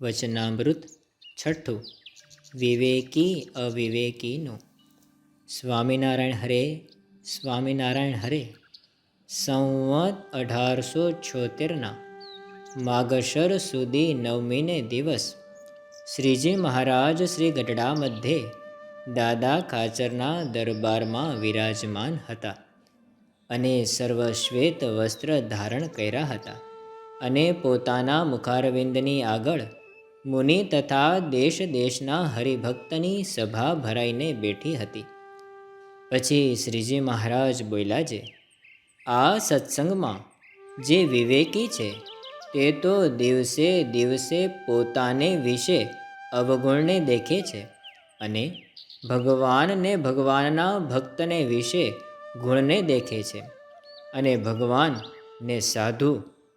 વચનામૃત છઠ્ઠું વિવેકી અવિવેકીનું. સ્વામિનારાયણ હરે, સ્વામિનારાયણ હરે. સંવત 1876ના માગશર સુધી નવમીને દિવસ શ્રીજી મહારાજ શ્રી ગઢડા મધ્યે દાદા ખાચરના દરબારમાં વિરાજમાન હતા અને સર્વશ્વેત વસ્ત્ર ધારણ કર્યા હતા અને પોતાના મુખારવિંદની આગળ મુનિ તથા દેશ દેશના હરિભક્તની સભા ભરાઈને બેઠી હતી. પછી શ્રીજી મહારાજ બોલ્યા છે, આ સત્સંગમાં જે વિવેકી છે તે તો દિવસે દિવસે પોતાને વિશે અવગુણને દેખે છે અને ભગવાનને ભગવાનના ભક્તને વિશે ગુણને દેખે છે અને ભગવાન ને સાધુ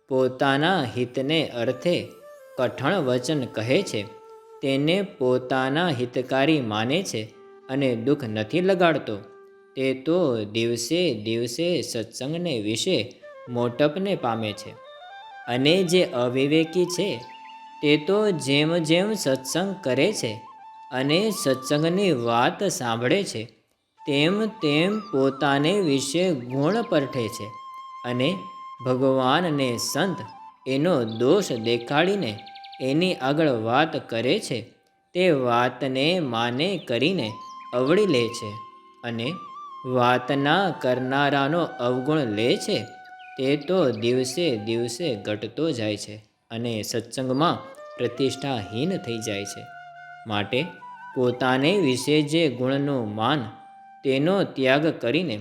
પોતાના હિતને અર્થે કઠણ વચન કહે છે તેને પોતાના હિતકારી માને છે અને દુઃખ નથી લગાડતો, તે તો દિવસે દિવસે સત્સંગને વિશે મોટપને પામે છે. અને જે અવિવેકી છે તે તો જેમ જેમ સત્સંગ કરે છે અને સત્સંગની વાત સાંભળે છે તેમ તેમ પોતાને વિશે ગુણ પરઠે છે અને ભગવાનને સંત એનો દોષ દેખાડીને એની આગળ વાત કરે છે. તે વાતને માને કરીને અવળી લે છે અને વાતના કરનારાનો અવગુણ લે છે. તે તો દિવસે દિવસે ઘટતો જાય છે અને સત્સંગમાં પ્રતિષ્ઠાહીન થઈ જાય છે. માટે પોતાને વિશે જે ગુણનું માન તેનો ત્યાગ કરીને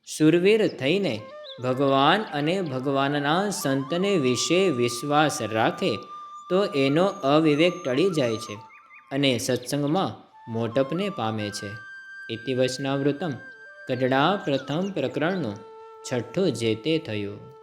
શૂરવીર થઈને ભગવાન અને ભગવાનના સંતને વિશે વિશ્વાસ રાખે તો એનો અવિવેક ટળી જાય છે અને સત્સંગમાં મોટપને પામે છે. ઇતિ વચનામૃતમ ગઢડા પ્રથમ પ્રકરણનું છઠ્ઠું જે તે થયું.